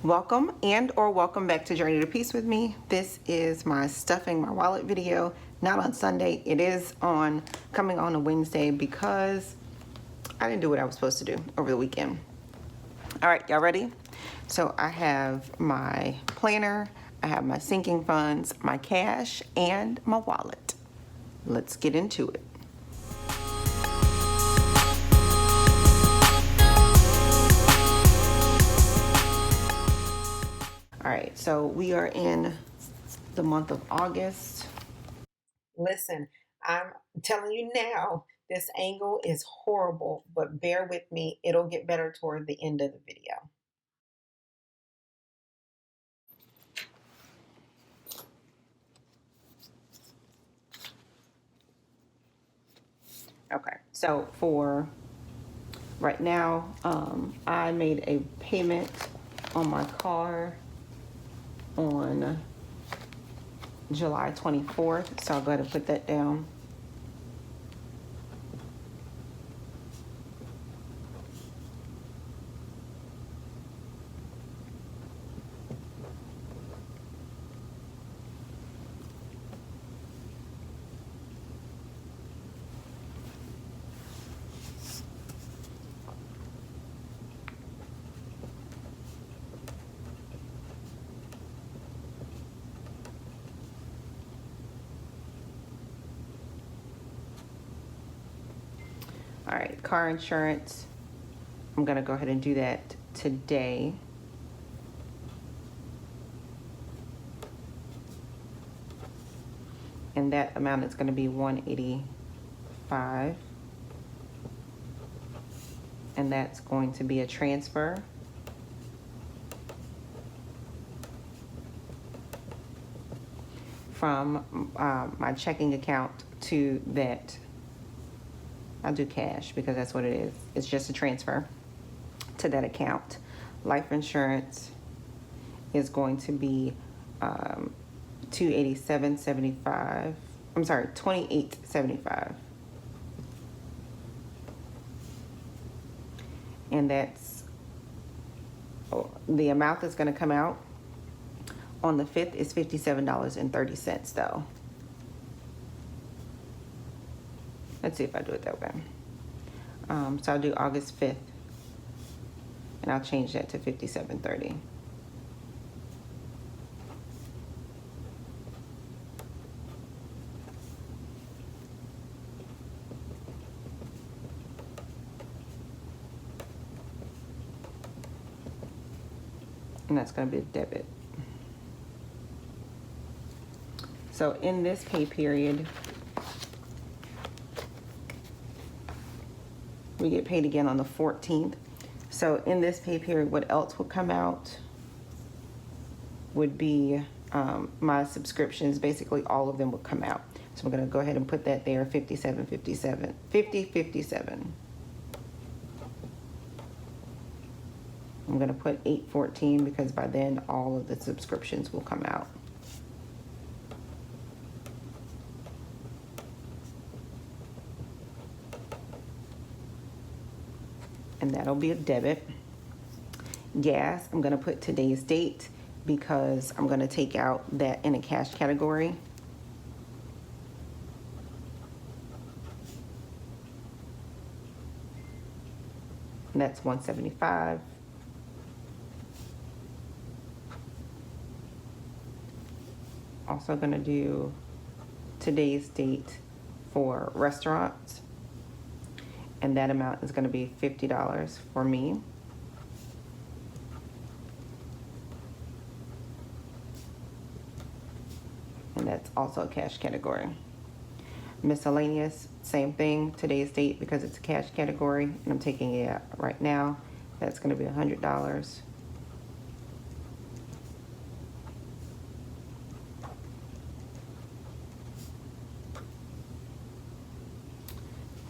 Welcome or welcome back to Journey to Peace with me. This is my stuffing my wallet video, not on Sunday. It is coming on a Wednesday because I didn't do what I was supposed to do over the weekend. All right, y'all ready? So I have my planner, I have my sinking funds, my cash, and my wallet. Let's get into it. All right, so we are in the month of August. Listen, I'm telling you now, this angle is horrible, but bear with me. It'll get better toward the end of the video. Okay, so for right now, I made a payment on my car on July 24th, so I'll go ahead and put that down. All right, car insurance. I'm gonna go ahead and do that today. And that amount is gonna be $185. And that's going to be a transfer from my checking account to that. I'll do cash because that's what it is. It's just a transfer to that account. Life insurance is going to be $287.75. I'm sorry, $28.75. And that's the amount that's going to come out on the 5th is $57.30 though. Let's see if I do it that way. So I'll do August 5th and I'll change that to $57.30. And that's going to be a debit. So in this pay period, we get paid again on the 14th. So in this pay period, what else would come out would be my subscriptions. Basically, all of them would come out. So I'm going to go ahead and put that there, 50.57. I'm going to put 8/14 because by then all of the subscriptions will come out. And that'll be a debit. Gas, I'm going to put today's date because I'm going to take out that in a cash category. And that's $175. Also going to do today's date for restaurants. And that amount is going to be $50 for me. And that's also a cash category. Miscellaneous, same thing, today's date because it's a cash category and I'm taking it out right now. That's going to be $100.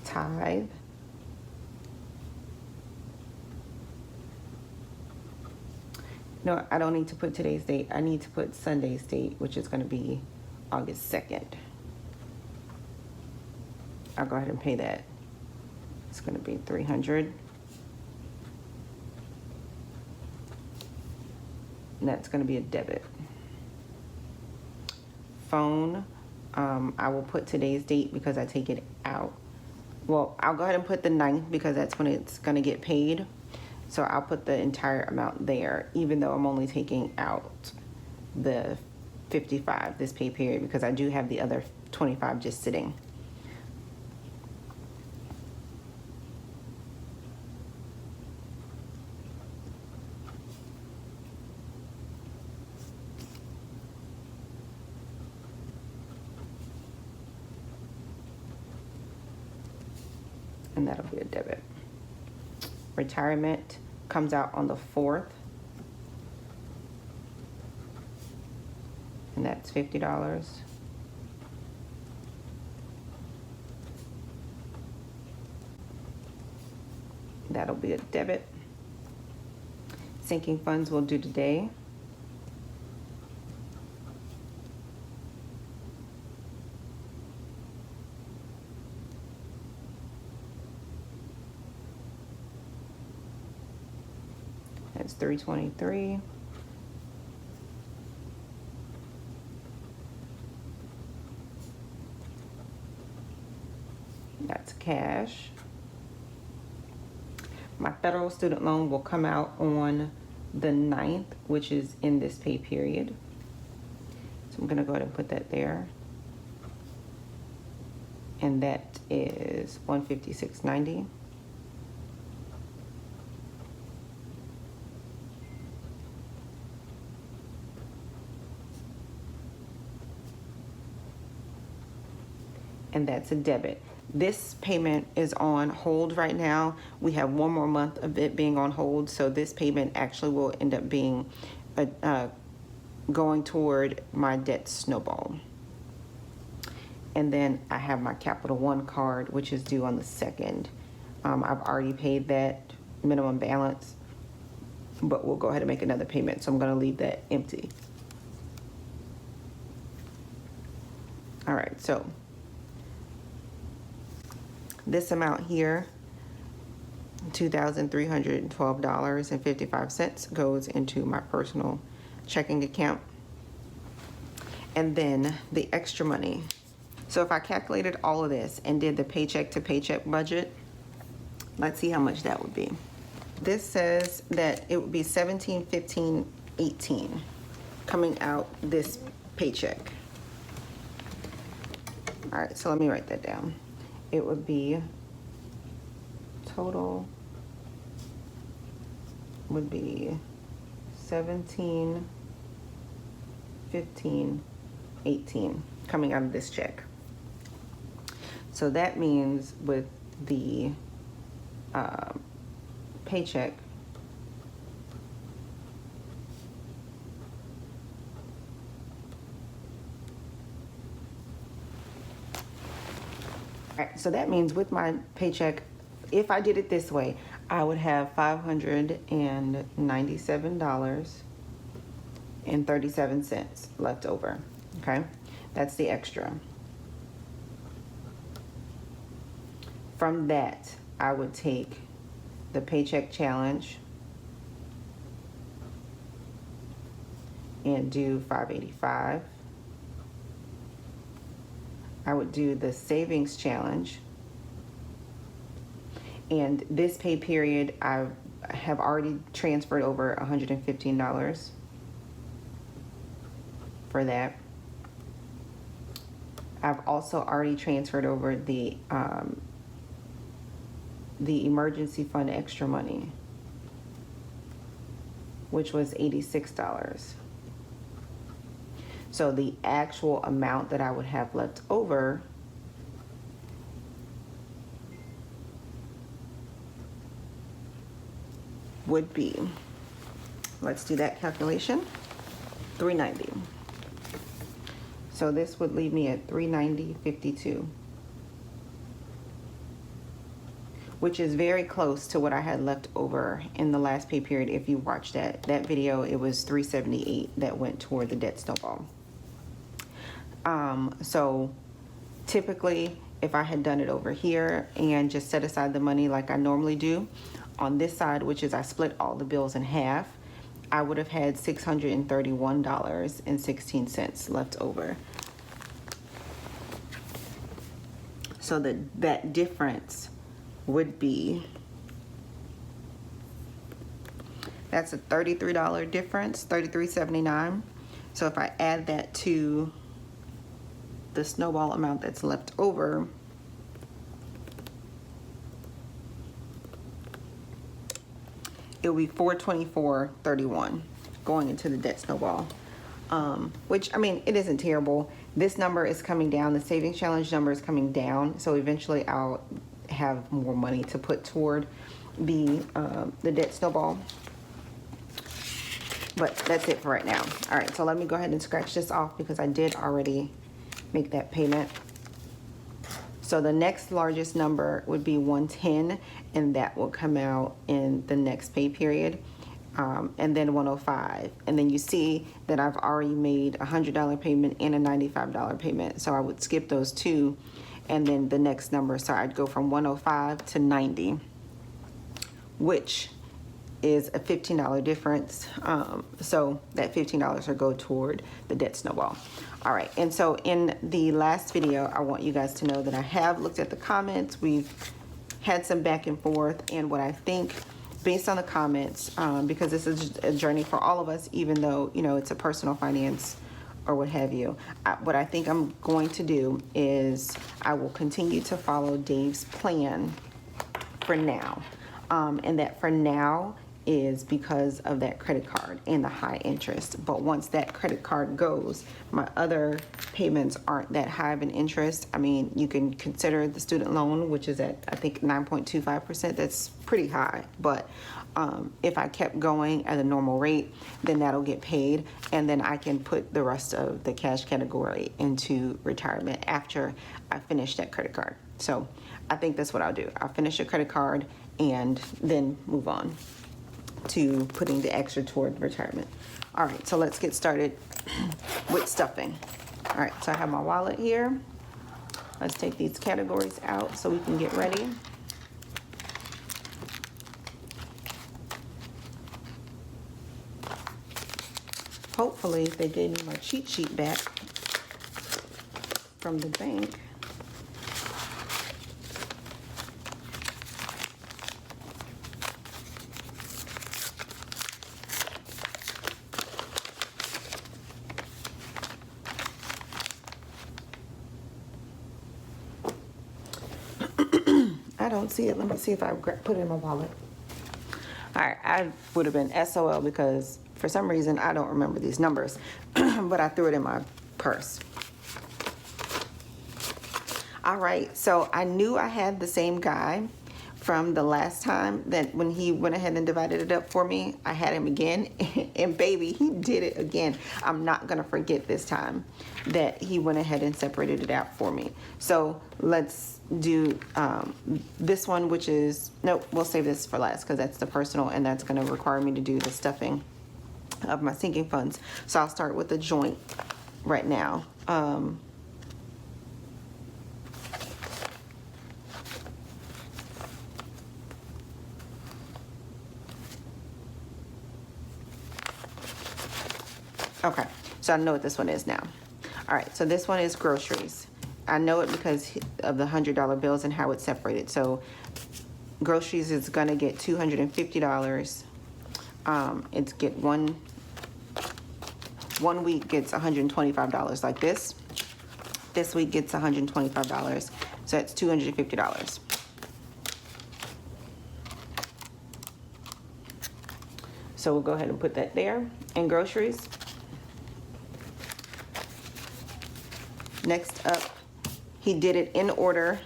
Tithe. No, I don't need to put today's date. I need to put Sunday's date, which is going to be August 2nd. I'll go ahead and pay that. It's going to be $300. and that's going to be a debit. Phone, I will put today's date because I take it out. Well, I'll go ahead and put the 9th because that's when it's going to get paid. So I'll put the entire amount there, even though I'm only taking out the 55 this pay period because I do have the other 25 just sitting. And that'll be a debit. Retirement comes out on the 4th. And that's $50. That'll be a debit. Sinking funds will do today. That's $323. That's cash. My federal student loan will come out on the 9th, which is in this pay period. So I'm going to go ahead and put that there. And that is $156.90. And that's a debit. This payment is on hold right now. We have one more month of it being on hold, so this payment actually will end up being going toward my debt snowball. And then I have my Capital One card, which is due on the 2nd. I've already paid that minimum balance, but we'll go ahead and make another payment, so I'm going to leave that empty. All right, so this amount here, $2,312.55, goes into my personal checking account. And then the extra money. So if I calculated all of this and did the paycheck to paycheck budget, let's see how much that would be. This says that it would be $17, $15, $18 coming out this paycheck. All right, so let me write that down. It would be total would be 17, 15, 18 coming out of this check. So that means with the paycheck, all right, so that means with my paycheck, if I did it this way, I would have $597.37 left over, okay? That's the extra. From that, I would take the paycheck challenge and do $585. I would do the savings challenge. And this pay period, I have already transferred over $115 for that. I've also already transferred over the emergency fund extra money, which was $86. So the actual amount that I would have left over would be, let's do that calculation, $390. So this would leave me at $390.52, which is very close to what I had left over in the last pay period. If you watched that video, it was $378 that went toward the debt snowball. So typically, if I had done it over here and just set aside the money like I normally do, on this side, which is I split all the bills in half, I would have had $631.16 left over. So that difference would be, that's a $33 difference, $33.79. So if I add that to the snowball amount that's left over, it will be $424.31 going into the debt snowball, which, I mean, it isn't terrible. This number is coming down. The savings challenge number is coming down. So eventually I'll have more money to put toward the debt snowball. But that's it for right now. All right, so let me go ahead and scratch this off because I did already make that payment. So the next largest number would be 110, and that will come out in the next pay period. And then 105. And then you see that I've already made a $100 payment and a $95 payment. So I would skip those two, and then the next number. So I'd go from 105 to 90, which is a $15 difference. So that $15 will go toward the debt snowball. All right, and so in the last video, I want you guys to know that I have looked at the comments. We've had some back and forth, and what I think based on the comments, because this is a journey for all of us, even though, you know, it's a personal finance or what have you. What I think I'm going to do is I will continue to follow Dave's plan for now. And that for now is because of that credit card and the high interest. But once that credit card goes, my other payments aren't that high of an interest. I mean, you can consider the student loan, which is at, I think, 9.25%. That's pretty high. But if I kept going at a normal rate, then that'll get paid. And then I can put the rest of the cash category into retirement after I finish that credit card. So I think that's what I'll do. I'll finish a credit card and then move on to putting the extra toward retirement. All right, so let's get started with stuffing. All right, so I have my wallet here. Let's take these categories out so we can get ready. Hopefully they gave me my cheat sheet back from the bank. I don't see it. Let me see if I put it in my wallet. All right, I would have been SOL because for some reason I don't remember these numbers, but I threw it in my purse. All right, so I knew I had the same guy from the last time that when he went ahead and divided it up for me, I had him again, and baby, he did it again. I'm not gonna forget this time that he went ahead and separated it out for me. So let's do this one, which is, nope, we'll save this for last because that's the personal, and that's gonna require me to do the stuffing of my sinking funds. So I'll start with the joint right now. Okay, so I know what this one is now. All right, so this one is groceries. I know it because of the $100 bills and how it's separated. So groceries is gonna get $250. It's get one week gets $125 like this. This week gets $125, so that's $250. So we'll go ahead and put that there in groceries. Next up, he did it in order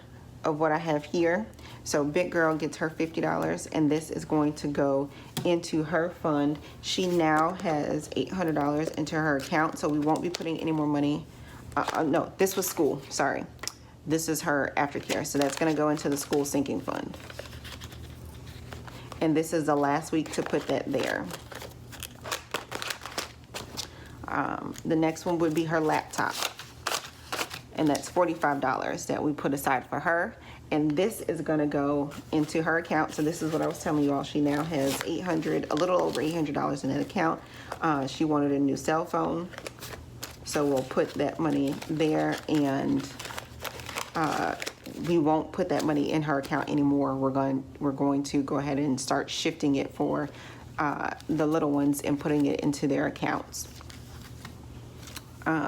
of what I have here. So big girl gets her $50, and this is going to go into her fund. She now has $800 into her account, so we won't be putting any more money. No, this was school, sorry. This is her aftercare, so that's gonna go into the school sinking fund. And this is the last week to put that there. The next one would be her laptop. And that's $45 that we put aside for her. And this is gonna go into her account. So this is what I was telling you all. She now has a little over $800 in that account. She wanted a new cell phone. So we'll put that money there, and we won't put that money in her account anymore. We're going to go ahead and start shifting it for the little ones and putting it into their accounts.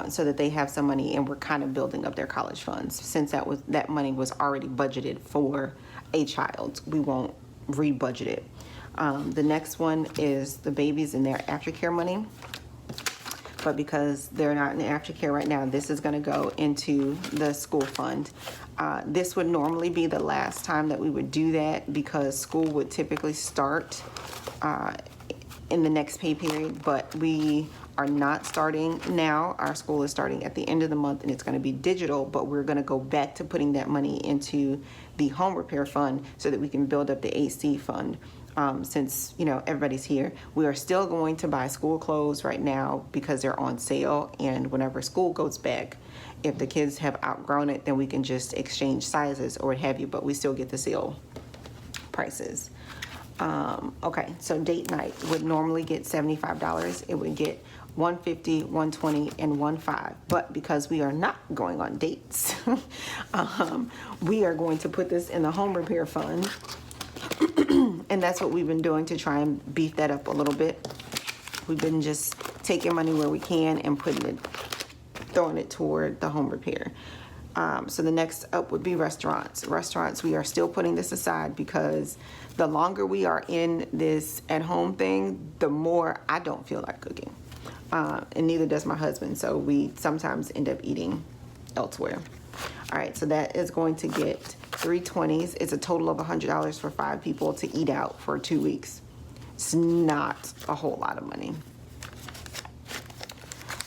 So that they have some money, and we're kind of building up their college funds. Since that money was already budgeted for a child, we won't re-budget it. The next one is the babies and their aftercare money. But because they're not in aftercare right now, this is going to go into the school fund. This would normally be the last time that we would do that, because school would typically start in the next pay period, but we are not starting now. Our school is starting at the end of the month, and it's going to be digital, but we're going to go back to putting that money into the home repair fund so that we can build up the AC fund. Since, you know, everybody's here, we are still going to buy school clothes right now because they're on sale, and whenever school goes back, if the kids have outgrown it, then we can just exchange sizes or what have you, but we still get the sale prices. Okay, so date night would normally get $75. It would get $150, $120, and $15. But because we are not going on dates, we are going to put this in the home repair fund. And that's what we've been doing to try and beef that up a little bit. We've been just taking money where we can and throwing it toward the home repair. So the next up would be restaurants. Restaurants, we are still putting this aside because the longer we are in this at-home thing, the more I don't feel like cooking. And neither does my husband. So we sometimes end up eating elsewhere. All right, so that is going to get $320s. It's a total of $100 for 5 people to eat out for 2 weeks. It's not a whole lot of money.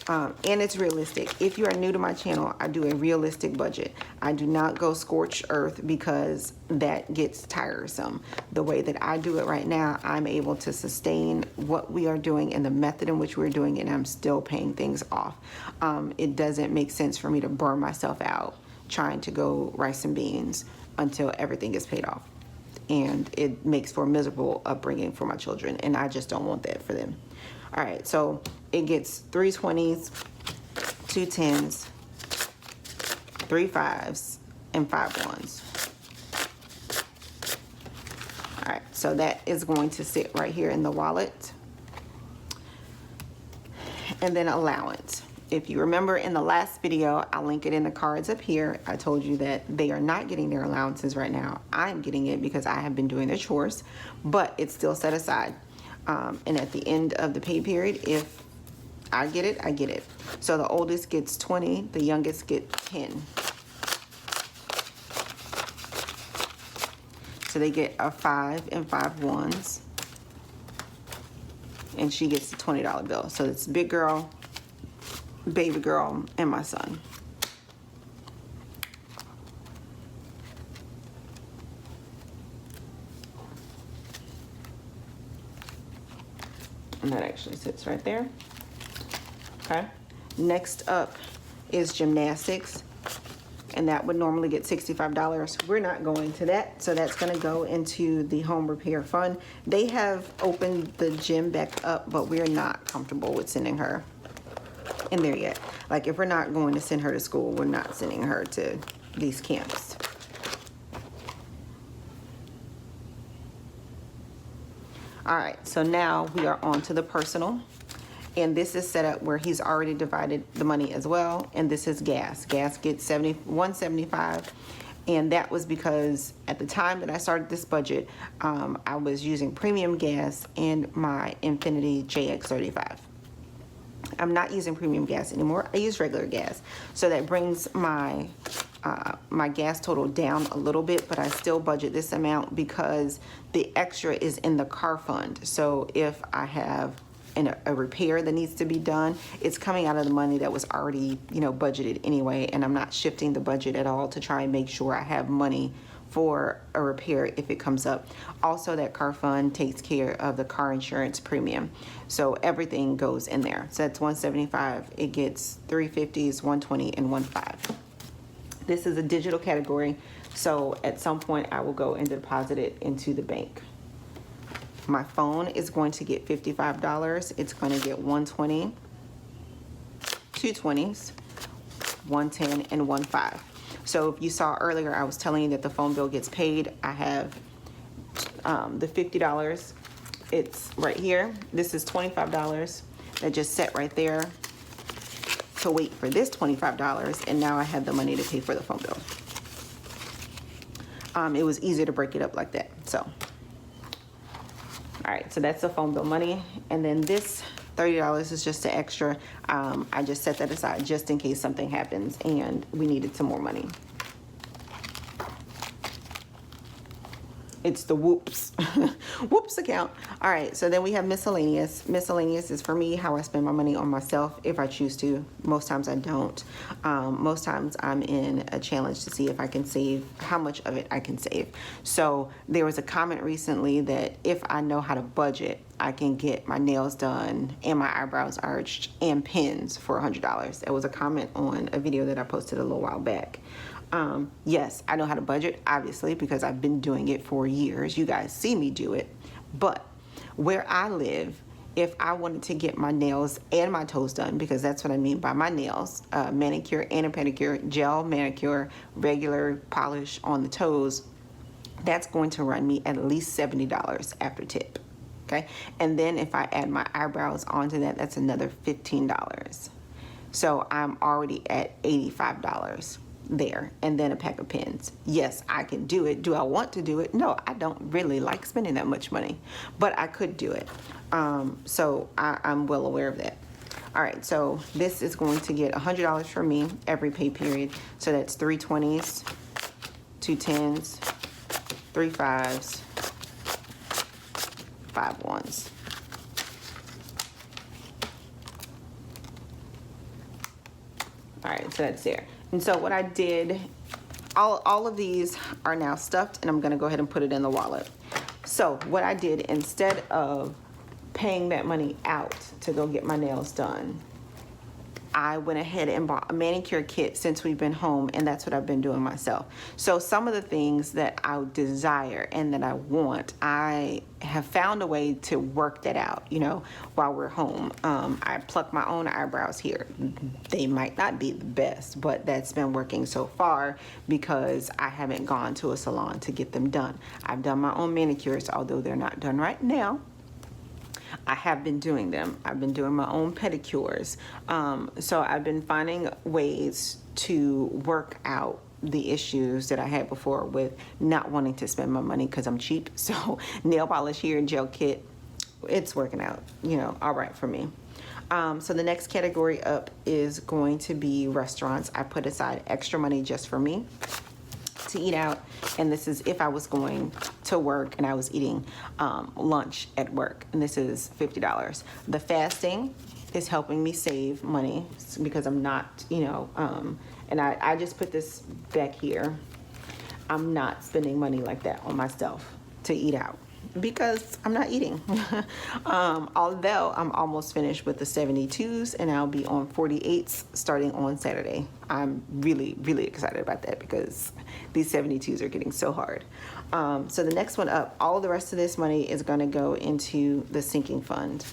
And it's realistic. If you are new to my channel, I do a realistic budget. I do not go scorched earth because that gets tiresome. The way that I do it right now, I'm able to sustain what we are doing and the method in which we're doing it, and I'm still paying things off. It doesn't make sense for me to burn myself out trying to go rice and beans until everything is paid off. And it makes for a miserable upbringing for my children, and I just don't want that for them. All right, so it gets 3 20s, 2 10s, 3 5s, and 5 1s. All right, so that is going to sit right here in the wallet. And then allowance. If you remember in the last video, I'll link it in the cards up here. I told you that they are not getting their allowances right now. I'm getting it because I have been doing their chores, but it's still set aside. And at the end of the pay period, if I get it, I get it. So the oldest gets 20, the youngest gets 10. So they get a 5 and 5 1s. And she gets the $20 bill. So it's big girl, baby girl, and my son. And that actually sits right there. Okay. Next up is gymnastics. And that would normally get $65. We're not going to that. So that's going to go into the home repair fund. They have opened the gym back up, but we're not comfortable with sending her in there yet. Like, if we're not going to send her to school, we're not sending her to these camps. All right, so now we are on to the personal. And this is set up where he's already divided the money as well. And this is gas. Gas gets $175. And that was because at the time that I started this budget, I was using premium gas in my Infiniti JX35. I'm not using premium gas anymore. I use regular gas. So that brings my my gas total down a little bit, but I still budget this amount because the extra is in the car fund. So if I have a repair that needs to be done, it's coming out of the money that was already, you know, budgeted anyway, and I'm not shifting the budget at all to try and make sure I have money for a repair if it comes up. Also, that car fund takes care of the car insurance premium, so everything goes in there. So that's $175. It gets $350s, $120, and $15. This is a digital category, so at some point I will go and deposit it into the bank. My phone is going to get $55. It's going to get 120, 2 20s, 110, and 15. So if you saw earlier, I was telling you that the phone bill gets paid. I have the $50. It's right here. This is $25 that just sat right there to wait for this $25, and now I have the money to pay for the phone bill. It was easier to break it up like that. So, all right, so that's the phone bill money, and then this $30 is just the extra. I just set that aside just in case something happens and we needed some more money. It's the whoops whoops account. All right, so then we have miscellaneous. Miscellaneous is for me how I spend my money on myself if I choose to. Most times I don't. Most times I'm in a challenge to see if I can save, how much of it I can save. So there was a comment recently that if I know how to budget, I can get my nails done and my eyebrows arched and pins for $100. That was a comment on a video that I posted a little while back. Yes, I know how to budget, obviously, because I've been doing it for years. You guys see me do it. But where I live, if I wanted to get my nails and my toes done, because that's what I mean by my nails, manicure and a pedicure, gel manicure, regular polish on the toes, that's going to run me at least $70 after tip. Okay, and then if I add my eyebrows onto that, that's another $15. So I'm already at $85 there, and then a pack of pens. Yes, I can do it. Do I want to do it? No, I don't really like spending that much money, but I could do it. So I'm well aware of that. All right, so this is going to get $100 for me every pay period. So that's 3 20s, 2 10s, 3 5s, 5 1s. All right, so that's there. And so what I did, all of these are now stuffed, and I'm gonna go ahead and put it in the wallet. So what I did, instead of paying that money out to go get my nails done, I went ahead and bought a manicure kit since we've been home, and that's what I've been doing myself. So some of the things that I desire and that I want, I have found a way to work that out, you know, while we're home. I pluck my own eyebrows here. They might not be the best, but that's been working so far because I haven't gone to a salon to get them done. I've done my own manicures, although they're not done right now. I have been doing them. I've been doing my own pedicures. So I've been finding ways to work out the issues that I had before with not wanting to spend my money because I'm cheap. So nail polish here, gel kit, it's working out, you know, all right for me. So the next category up is going to be restaurants. I put aside extra money just for me to eat out, and this is if I was going to work and I was eating lunch at work, and this is $50. The fasting is helping me save money because I'm not, you know, and I just put this back here. I'm not spending money like that on myself to eat out because I'm not eating. Although I'm almost finished with the 72s, and I'll be on 48s starting on Saturday. I'm really, really excited about that because these 72s are getting so hard. So the next one up, all the rest of this money is going to go into the sinking fund.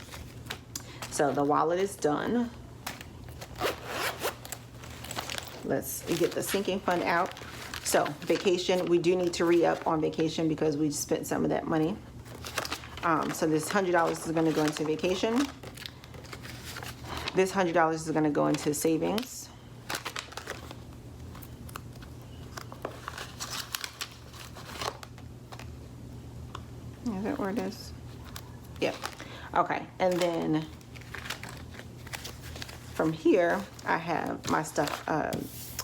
So the wallet is done. Let's get the sinking fund out. So vacation, we do need to re-up on vacation because we spent some of that money. So this $100 is going to go into vacation. This $100 is going to go into savings. Is that where it is? Yep. Okay, and then from here, I have my stuff,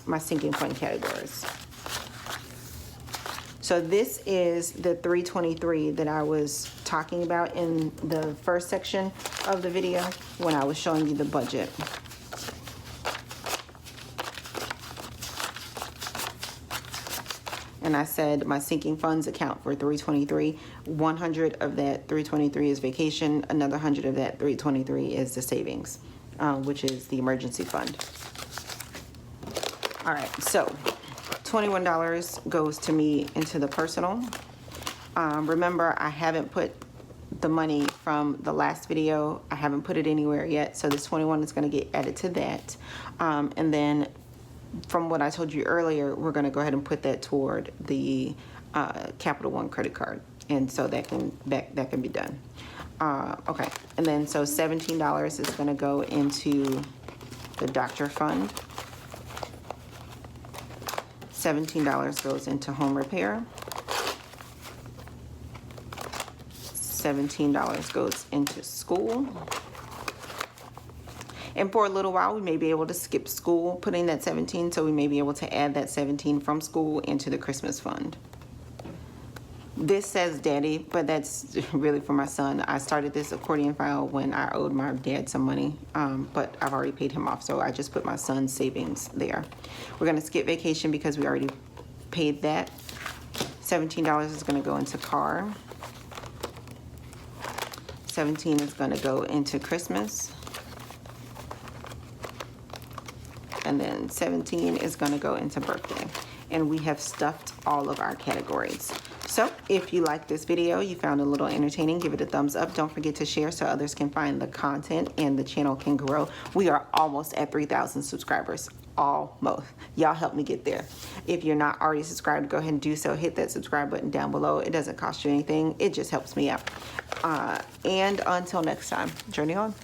my sinking fund categories. So this is the 323 that I was talking about in the first section of the video when I was showing you the budget. And I said my sinking funds account for 323. 100 of that 323 is vacation. Another 100 of that 323 is the savings, which is the emergency fund. All right, so $21 goes to me into the personal. Remember, I haven't put the money from the last video, I haven't put it anywhere yet, so this 21 is going to get added to that. And then from what I told you earlier, we're going to go ahead and put that toward the Capital One credit card, and so that can be done. Okay, and then so $17 is going to go into the doctor fund. $17 goes into home repair. $17 goes into school. And for a little while, we may be able to skip school, putting that 17, so we may be able to add that 17 from school into the Christmas fund. This says daddy, but that's really for my son. I started this accordion file when I owed my dad some money, but I've already paid him off, so I just put my son's savings there. We're gonna skip vacation because we already paid that. $17 is gonna go into car. 17 is gonna go into Christmas. And then 17 is gonna go into birthday. And we have stuffed all of our categories. So if you like this video, you found it a little entertaining, give it a thumbs up. Don't forget to share so others can find the content and the channel can grow. We are almost at 3,000 subscribers. Almost. Y'all help me get there. If you're not already subscribed, go ahead and do so. Hit that subscribe button down below. It doesn't cost you anything. It just helps me out. And until next time, journey on.